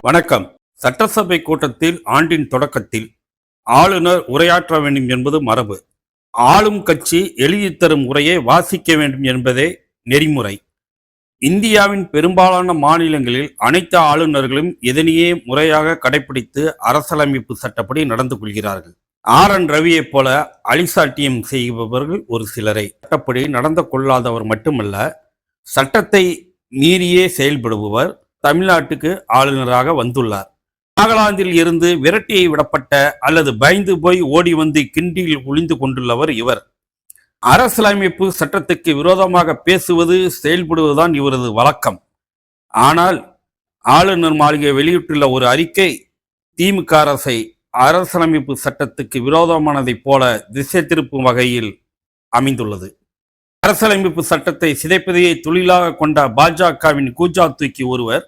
வணக்கம். சட்டசபை கூட்டத்தில் ஆண்டின் தொடக்கத்தில் ஆளுநர் உரையாற்ற வேண்டும் என்பது மரபு. ஆளும் கட்சி எழுதி தரும் உரையை வாசிக்க வேண்டும் என்பதே நெறிமுறை. இந்தியாவின் பெரும்பாலான மாநிலங்களில் அனைத்து ஆளுநர்களும் இதனையே முறையாக கடைபிடித்து அரசியலமைப்பு சட்டப்படி நடந்து கொள்கிறார்கள். RN ரவியைப் போல அலிசாட்டியம் செய்பவர்கள் ஒரு சிலரை. சட்டப்படி நடந்து கொள்ளாதவர் மட்டுமல்ல, சட்டத்தை மீறியே செயல்படுபவர் தமிழ்நாட்டுக்கு ஆளுநராக வந்துள்ளார். நாகாலாந்தில் இருந்து விரட்டியை விடப்பட்ட அல்லது பயந்து போய் ஓடி வந்து கிண்டியில் ஒளிந்து கொண்டுள்ளவர் இவர். அரசியலமைப்பு சட்டத்துக்கு விரோதமாக பேசுவது, செயல்படுவதுதான் இவரது வழக்கம். ஆனால் ஆளுநர் மாளிகை வெளியிட்டுள்ள ஒரு அறிக்கை திமுக அரசை அரசியலமைப்பு சட்டத்துக்கு விரோதமானதைப் போல திசை திருப்பும் வகையில் அமைந்துள்ளது. அரசியலமைப்பு சட்டத்தை சிதைப்பதையே தொழிலாக கொண்ட பாஜகவின் கூஜா தூக்கி ஒருவர்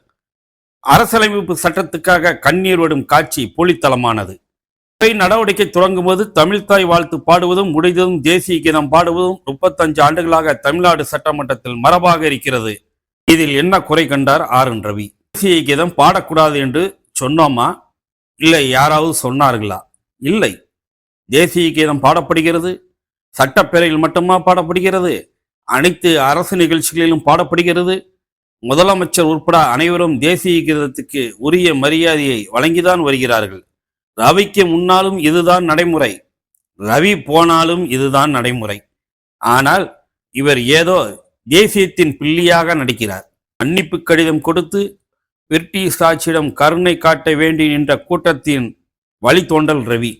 அரசியலமைப்பு சட்டத்துக்காக கண்ணீர் விடும் காட்சி போலித்தனமானது. நடவடிக்கை தொடங்கும் போது தமிழ்தாய் வாழ்த்து பாடுவதும் முடிந்ததும் தேசிய கீதம் பாடுவதும் 35 ஆண்டுகளாக தமிழ்நாடு சட்டமன்றத்தில் மரபாக இருக்கிறது. இதில் என்ன குறை கண்டார் RN ரவி? தேசிய கீதம் பாடக்கூடாது என்று சொன்னோமா? இல்லை, யாராவது சொன்னார்களா? இல்லை. தேசிய கீதம் பாடப்படுகிறது. சட்டப்பேரவையில் மட்டுமா பாடப்படுகிறது? அனைத்து அரசு நிகழ்ச்சிகளிலும் பாடப்படுகிறது. முதலமைச்சர் உட்பட அனைவரும் தேசிய கீதத்துக்கு உரிய மரியாதையை வழங்கிதான் வருகிறார்கள். ரவிக்கு முன்னாலும் இதுதான் நடைமுறை, ரவி போனாலும் இதுதான் நடைமுறை. ஆனால் இவர் ஏதோ தேசியத்தின் பிள்ளையாக நடிக்கிறார். மன்னிப்பு கடிதம் கொடுத்து பிரிட்டிஷ் ஆட்சியிடம் கருணை காட்ட வேண்டி நின்ற கூட்டத்தின் வழித்தோன்றல் ரவி.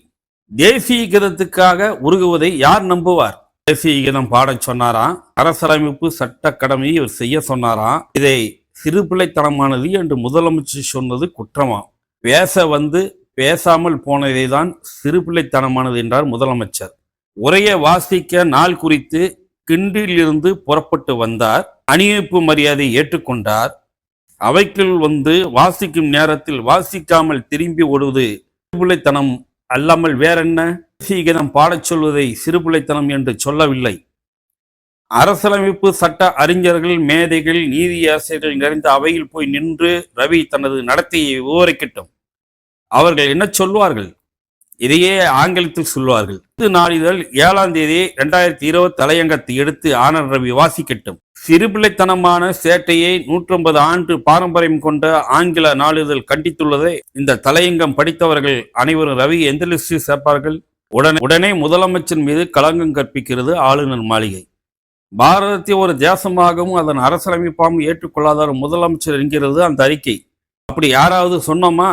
தேசிய கீதத்துக்காக உருகுவதை யார் நம்புவார்? தேசிய கீதம் பாடச் சொன்னாராம். அரசியலமைப்பு சட்ட கடமையை இவர் செய்ய சொன்னாராம். இதை சிறுபிள்ளைத்தனமானது என்று முதலமைச்சர் சொன்னது குற்றமாம். பேச வந்து பேசாமல் போனதை தான் சிறுபிள்ளைத்தனமானது என்றார் முதலமைச்சர். உரையை வாசிக்க நாள் குறித்து கிண்டியிலிருந்து புறப்பட்டு வந்தார். அணிவிப்பு மரியாதை ஏற்றுக்கொண்டார். அவைக்குள் வந்து வாசிக்கும் நேரத்தில் வாசிக்காமல் திரும்பி ஓடுவது சிறுபிள்ளைத்தனம் அல்லாமல் வேறென்ன? தேசிய பாடச் சொல்வதை சிறுபிள்ளைத்தனம் என்று சொல்லவில்லை. அரசியலமைப்பு சட்ட அறிஞர்கள், மேதைகள், நீதியாசிரியர்கள் நிறைந்த அவையில் போய் நின்று ரவி தனது நடத்தையை விவரிக்கட்டும். அவர்கள் என்ன சொல்வார்கள்? இதையே ஆங்கிலத்தில் சொல்வார்கள். இது நாளிதழ் 7ஆம் தேதி 2020 தலையங்கத்தை எடுத்து RN ரவி வாசிக்கட்டும். சிறுபிள்ளைத்தனமான சேட்டையை 150 ஆண்டு பாரம்பரியம் கொண்ட ஆங்கில நாளிதழ் கண்டித்துள்ளதை இந்த தலையங்கம் படித்தவர்கள் அனைவரும் ரவி எந்த லிஸ்டில் சேர்ப்பார்கள்? உடனே முதலமைச்சர் மீது களங்கம் கற்பிக்கிறது ஆளுநர் மாளிகை. பாரதத்தை ஒரு தேசமாகவும் அதன் அரசியலமைப்பாகவும் ஏற்றுக்கொள்ளாத முதலமைச்சர் என்கிறது அந்த அறிக்கை. அப்படி யாராவது சொன்னோமா?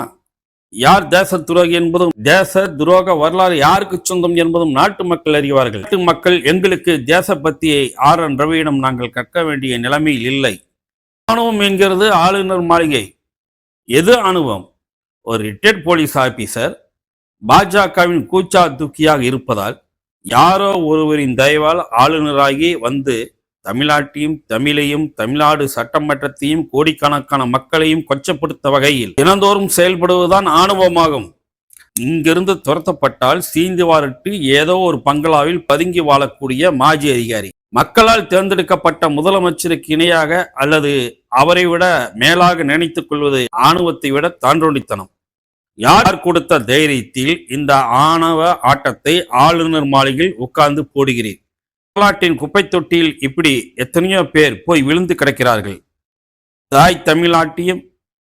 யார் தேச துரோகி என்பதும் தேச துரோக வரலாறு யாருக்கு சொந்தம் என்பதும் நாட்டு மக்கள் அறிவார்கள். நாட்டு மக்கள் எங்களுக்கு தேசபக்தியை RN ரவியிடம் நாங்கள் கற்க வேண்டிய நிலைமையில் இல்லை. அனுபவம் என்கிறது ஆளுநர் மாளிகை. எது அனுபவம்? ஒரு ரிட்டையர்ட் போலீஸ் ஆபீசர் பாஜகவின் கூச்சா தூக்கியாக இருப்பதால் யாரோ ஒருவரின் தயவால் ஆளுநராகி வந்து தமிழ்நாட்டையும் தமிழையும் தமிழ்நாடு சட்டமன்றத்தையும் கோடிக்கணக்கான மக்களையும் கொச்சப்படுத்த வகையில் தினந்தோறும் செயல்படுவதுதான் ஆணவமாகும். இங்கிருந்து துரத்தப்பட்டால் சீந்து வாரிட்டு ஏதோ ஒரு பங்களாவில் பதுங்கி வாழக்கூடிய மாஜி அதிகாரி. மக்களால் தேர்ந்தெடுக்கப்பட்ட முதலமைச்சருக்கு இணையாக அல்லது அவரை விட மேலாக நினைத்துக் கொள்வது ஆணவத்தை விட தாண்டோண்டித்தனம். யார் கொடுத்த தைரியத்தில் இந்த ஆணவ ஆட்டத்தை ஆளுநர் மாளிகையில் உட்கார்ந்து போடுகிறேன்? தமிழ்நாட்டின் குப்பை தொட்டியில் இப்படி எத்தனையோ பேர் போய் விழுந்து கிடக்கிறார்கள். தாய் தமிழ்நாட்டையும்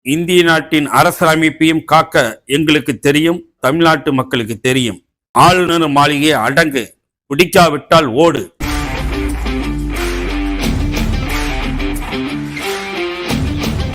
இந்திய நாட்டின் அரசியலமைப்பையும் காக்க எங்களுக்கு தெரியும், தமிழ்நாட்டு மக்களுக்கு தெரியும். ஆளுநர் மாளிகையை அடங்கு, பிடிக்காவிட்டால் ஓடு.